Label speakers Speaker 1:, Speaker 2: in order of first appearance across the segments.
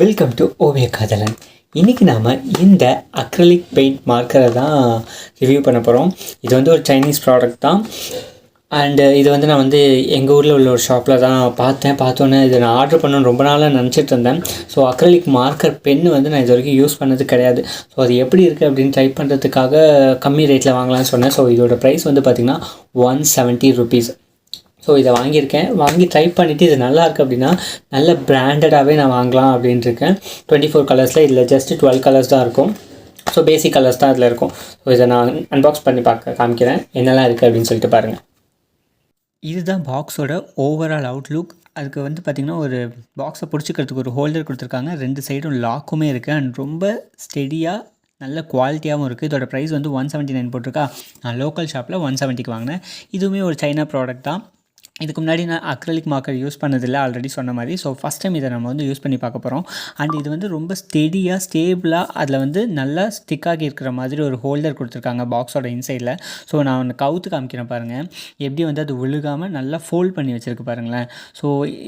Speaker 1: Welcome to ஓவிய காதலன். இன்றைக்கி நாம் இந்த அக்ரலிக் பெயிண்ட் மார்க்கரை தான் ரிவ்யூ பண்ண போகிறோம். இது வந்து ஒரு சைனீஸ் ப்ராடக்ட் தான். அண்டு இது வந்து நான் வந்து எங்கள் ஊரில் உள்ள ஒரு ஷாப்பில் தான் பார்த்தோன்னே இதை நான் ஆர்டர் பண்ணணுன்னு ரொம்ப நாளாக நினச்சிட்டு இருந்தேன். ஸோ அக்ரலிக் மார்க்கர் பென்னு வந்து நான் இது வரைக்கும் யூஸ் பண்ணது கிடையாது. ஸோ அது எப்படி இருக்குது அப்படின்னு ட்ரை பண்ணுறதுக்காக கம்மி ரேட்டில் வாங்கலாம்னு சொன்னேன். ஸோ இதோட ப்ரைஸ் வந்து பார்த்திங்கன்னா ₹170. ஸோ இதை வாங்கி ட்ரை பண்ணிவிட்டு இது நல்லாயிருக்கு அப்படின்னா நல்ல பிராண்டடாகவே நான் வாங்கலாம் அப்படின்ட்டு இருக்கேன். 24 கலர்ஸில் இதில் ஜஸ்ட் 12 கலர்ஸ் தான் இருக்கும். ஸோ பேசிக் கலர்ஸ் தான் அதில் இருக்கும். ஸோ இதை நான் அன்பாக்ஸ் பண்ணி காமிக்கிறேன் என்னெல்லாம் இருக்குது அப்படின்னு சொல்லிட்டு பாருங்கள். இதுதான் பாக்ஸோட ஓவரால் அவுட்லுக். அதுக்கு வந்து பார்த்திங்கன்னா ஒரு பாக்ஸை பிடிச்சிக்கிறதுக்கு ஒரு ஹோல்டர் கொடுத்துருக்காங்க. 2 சைடும் லாக்குமே இருக்குது அண்ட் ரொம்ப ஸ்டெடியாக நல்ல குவாலிட்டியாகவும் இருக்குது. இதோட ப்ரைஸ் வந்து 179 போட்டிருக்கா. நான் லோக்கல் ஷாப்பில் 170க்கு வாங்கினேன். இதுவுமே ஒரு சைனா ப்ராடக்ட் தான். இதுக்கு முன்னாடி நான் அக்ரலிக் மார்க்கர் யூஸ் பண்ணதில்லை, ஆல்ரெடி சொன்ன மாதிரி. ஸோ ஃபஸ்ட் டைம் இதை நம்ம வந்து யூஸ் பண்ணி பார்க்க போகிறோம். அண்ட் இது வந்து ரொம்ப ஸ்டேபிளாக அதில் வந்து நல்லா ஸ்டிக்காகி இருக்கிற மாதிரி ஒரு ஹோல்டர் கொடுத்துருக்காங்க பாக்ஸோட இன்சைடில். ஸோ நான் ஒன்று கவுத்து காமிக்கிறேன் பாருங்கள், எப்படி வந்து அது விழுகாமல் நல்லா ஃபோல்ட் பண்ணி வச்சுருக்கு பாருங்களேன். ஸோ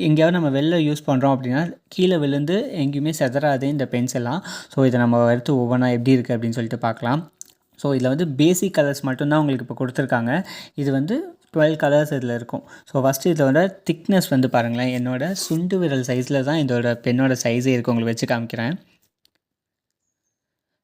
Speaker 1: எங்கேயாவது நம்ம வெளில யூஸ் பண்ணுறோம் அப்படின்னா கீழே விழுந்து எங்கேயுமே செதறாது இந்த பென்சிலாம். ஸோ இதை நம்ம எடுத்து ஒவ்வொன்றா எப்படி இருக்குது அப்படின்னு சொல்லிட்டு பார்க்கலாம். ஸோ இதில் வந்து பேசிக் கலர்ஸ் மட்டும்தான் உங்களுக்கு இப்போ கொடுத்துருக்காங்க. இது வந்து 12 கலர்ஸ் இதில் இருக்கும். ஸோ ஃபஸ்ட்டு இதோட திக்னஸ் வந்து பாருங்களேன், என்னோடய சுண்டு விரல் சைஸில் தான் இதோட பெண்ணோட சைஸே இருக்குது. உங்களுக்கு வச்சு காமிக்கிறேன்.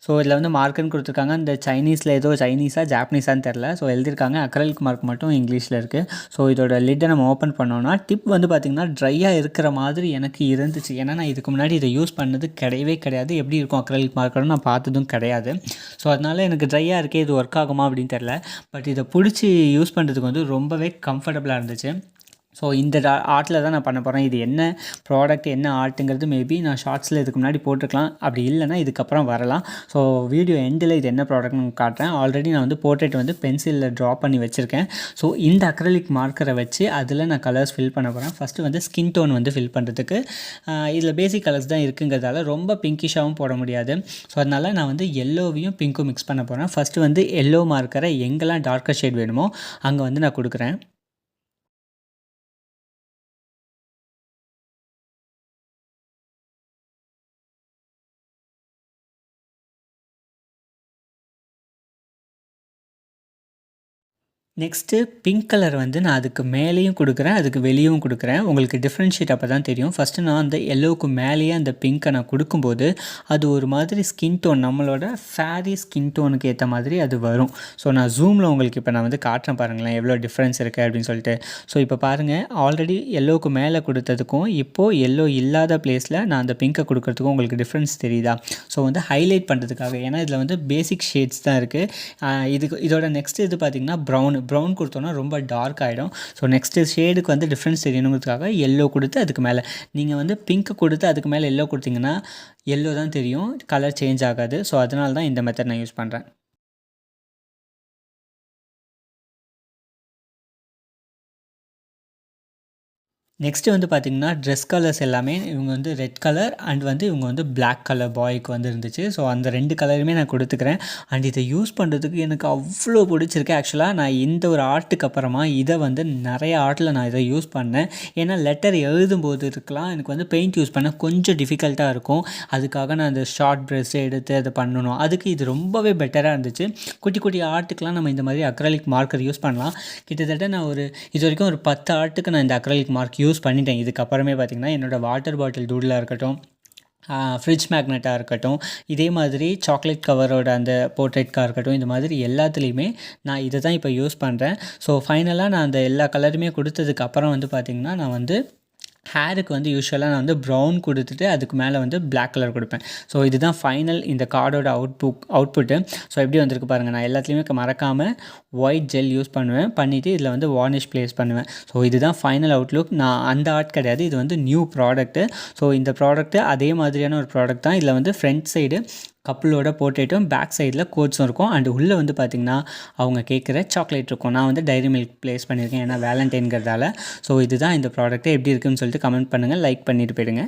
Speaker 1: ஸோ இதில் வந்து மார்க்குன்னு கொடுத்துருக்காங்க. இந்த சைனீஸில் ஏதோ சைனீஸாக ஜாப்பனீஸான்னு தெரில. ஸோ எழுதியிருக்காங்க. அக்ரலிக் மார்க் மட்டும் இங்கிலீஷில் இருக்குது. ஸோ இதோட லிட்டை நம்ம ஓப்பன் பண்ணோன்னா டிப் வந்து பார்த்திங்கன்னா ட்ரையாக இருக்கிற மாதிரி எனக்கு இருந்துச்சு. ஏன்னா நான் இதுக்கு முன்னாடி இதை யூஸ் பண்ணது கிடையாது. எப்படி இருக்கும் அக்ரலிக் மார்க்கர்னு நான் பார்த்ததும் கிடையாது. ஸோ அதனால் எனக்கு ட்ரையாக இருக்கே, இது ஒர்க் ஆகுமா அப்படின்னு தெரில. பட் இதை பிடிச்சி யூஸ் பண்ணுறதுக்கு வந்து ரொம்பவே கம்ஃபர்டபுளாக இருந்துச்சு. ஸோ இந்த ஆர்ட்டில் தான் நான் பண்ண போகிறேன். இது என்ன ப்ராடக்ட் என்ன ஆர்ட்டுங்கிறது மேபி நான் ஷார்ட்ஸில் இதுக்கு முன்னாடி போட்டிருக்கலாம். அப்படி இல்லைனா இதுக்கப்புறம் வரலாம். ஸோ வீடியோ எண்டில் இது என்ன ப்ராடக்ட்னு காட்டுறேன். ஆல்ரெடி நான் வந்து போர்ட்ரேட் வந்து பென்சிலில் ட்ரா பண்ணி வச்சுருக்கேன். ஸோ இந்த அக்ரலிக் மார்க்கரை வச்சு அதில் நான் கலர்ஸ் ஃபில் பண்ண போகிறேன். ஃபஸ்ட்டு வந்து ஸ்கின் டோன் வந்து ஃபில் பண்ணுறதுக்கு இதில் பேசிக் கலர்ஸ் தான் இருக்குங்கிறதால ரொம்ப பிங்கிஷாகவும் போட முடியாது. ஸோ அதனால் நான் வந்து எல்லோவையும் பிங்க்கும் மிக்ஸ் பண்ண போகிறேன். ஃபஸ்ட்டு வந்து எல்லோ மார்க்கரை எங்கெல்லாம் டார்க்கர் ஷேட் வேணுமோ அங்கே வந்து நான் கொடுக்குறேன். நெக்ஸ்ட்டு பிங்க் கலர் வந்து நான் அதுக்கு மேலேயும் கொடுக்குறேன், அதுக்கு வெளியும் கொடுக்குறேன். உங்களுக்கு டிஃப்ரென்ஷியேட் அப்போ தான் தெரியும். ஃபஸ்ட்டு நான் அந்த எல்லோவுக்கு மேலேயே அந்த பிங்க்கை நான் கொடுக்கும்போது அது ஒரு மாதிரி ஸ்கின் டோன், நம்மளோட ஃபேரி ஸ்கின் டோனுக்கு ஏற்ற மாதிரி அது வரும். ஸோ நான் ஜூமில் உங்களுக்கு இப்போ நான் வந்து காட்டுறேன் பாருங்களேன் எவ்வளோ டிஃப்ரென்ஸ் இருக்குது அப்படின்னு சொல்லிட்டு. ஸோ இப்போ பாருங்கள், ஆல்ரெடி எல்லோவுக்கு மேலே கொடுத்ததுக்கும் இப்போது எல்லோ இல்லாத பிளேஸில் நான் அந்த பிங்க்கை கொடுக்குறதுக்கும் உங்களுக்கு டிஃப்ரென்ஸ் தெரியுதா? ஸோ வந்து ஹைலைட் பண்ணுறதுக்காக, ஏன்னா இதில் வந்து பேசிக் ஷேட்ஸ் தான் இருக்குது. இதோட நெக்ஸ்ட் இது பார்த்திங்கன்னா ப்ரௌன் கொடுத்தோன்னா ரொம்ப டார்க் ஆகிடும். ஸோ நெக்ஸ்ட்டு ஷேடுக்கு வந்து டிஃப்ரென்ஸ் தெரியணுங்கிறதுக்காக எல்லோ கொடுத்து அதுக்கு மேலே, நீங்கள் வந்து பிங்க் கொடுத்து அதுக்கு மேலே எல்லோ கொடுத்தீங்கன்னா எல்லோ தான் தெரியும், கலர் சேஞ்ச் ஆகாது. ஸோ அதனால தான் இந்த மெத்தட் நான் யூஸ் பண்ணுறேன். நெக்ஸ்ட்டு வந்து பார்த்திங்கன்னா ட்ரெஸ் கலர்ஸ் எல்லாமே இவங்க வந்து ரெட் கலர் அண்ட் வந்து இவங்க வந்து பிளாக் கலர் பாய்க்கு வந்து இருந்துச்சு. ஸோ அந்த 2 கலருமே நான் கொடுத்துக்கிறேன். அண்ட் இதை யூஸ் பண்ணுறதுக்கு எனக்கு அவ்வளோ பிடிச்சிருக்கு. ஆக்சுவலாக நான் இந்த ஒரு ஆர்ட்டுக்கு அப்புறமா இதை வந்து நிறைய ஆர்ட்டில் நான் இதை யூஸ் பண்ணேன். ஏன்னா லெட்டர் எழுதும்போது இருக்கலாம் எனக்கு வந்து பெயிண்ட் யூஸ் பண்ண கொஞ்சம் டிஃபிகல்ட்டாக இருக்கும். அதுக்காக நான் அந்த ஷார்ட் ப்ரெஷ் எடுத்து அதை பண்ணணும். அதுக்கு இது ரொம்பவே பெட்டராக இருந்துச்சு. குட்டி குட்டி ஆர்ட்டுக்கெலாம் நம்ம இந்த மாதிரி அக்ரலிக் மார்க்கர் யூஸ் பண்ணலாம். கிட்டத்தட்ட நான் இது வரைக்கும் ஒரு 10 ஆர்ட்டுக்கு நான் இந்த அக்ரலிக் மார்க் யூஸ் பண்ணிட்டேன். இதுக்கப்புறமே பார்த்திங்கன்னா என்னோடய வாட்டர் பாட்டில் டூடலாக இருக்கட்டும், ஃப்ரிட்ஜ் மேக்னெட்டாக இருக்கட்டும், இதே மாதிரி சாக்லேட் கவரோட அந்த போர்ட்ரேட்காக இருக்கட்டும், இந்த மாதிரி எல்லாத்துலேயுமே நான் இதை தான் இப்போ யூஸ் பண்ணுறேன். ஸோ ஃபைனலாக நான் அந்த எல்லா கலருமே கொடுத்ததுக்கப்புறம் வந்து பார்த்திங்கன்னா நான் வந்து ஹேருக்கு வந்து யூஸ்வலாக நான் வந்து ப்ரௌன் கொடுத்துட்டு அதுக்கு மேலே வந்து பிளாக் கலர் கொடுப்பேன். ஸோ இதுதான் ஃபைனல் இந்த கார்டோட அவுட்புட்டு. ஸோ எப்படி வந்திருக்கு பாருங்கள். நான் எல்லாத்துலேயுமே மறக்காமல் ஒயிட் ஜெல் யூஸ் பண்ணிவிட்டு இதில் வந்து வார்னிஷ் ப்ளேஸ் பண்ணுவேன். ஸோ இதுதான் ஃபைனல் அவுட்லுக். நான் அந்த ஆர்ட் கிடையாது, இது வந்து நியூ ப்ராடக்ட்டு. ஸோ இந்த ப்ராடக்ட்டு அதே மாதிரியான ஒரு ப்ராடக்ட் தான். இதில் வந்து ஃப்ரண்ட் சைடு கப்புளோட போர்ட்ரேட்டும் பேக் சைடில் கோட்ஸும் இருக்கும். அண்ட் உள்ளே வந்து பார்த்திங்கன்னா அவங்க கேட்குற சாக்லேட் இருக்கும். நான் வந்து டைரி மில்க் ப்ளேஸ் பண்ணியிருக்கேன், ஏன்னா வேலண்டைன்கிறதால. ஸோ இதுதான் இந்த ப்ராடக்ட்டு. எப்படி இருக்குதுன்னு சொல்லிட்டு கமெண்ட் பண்ணுங்கள், லைக் பண்ணிட்டு போயிடுங்க.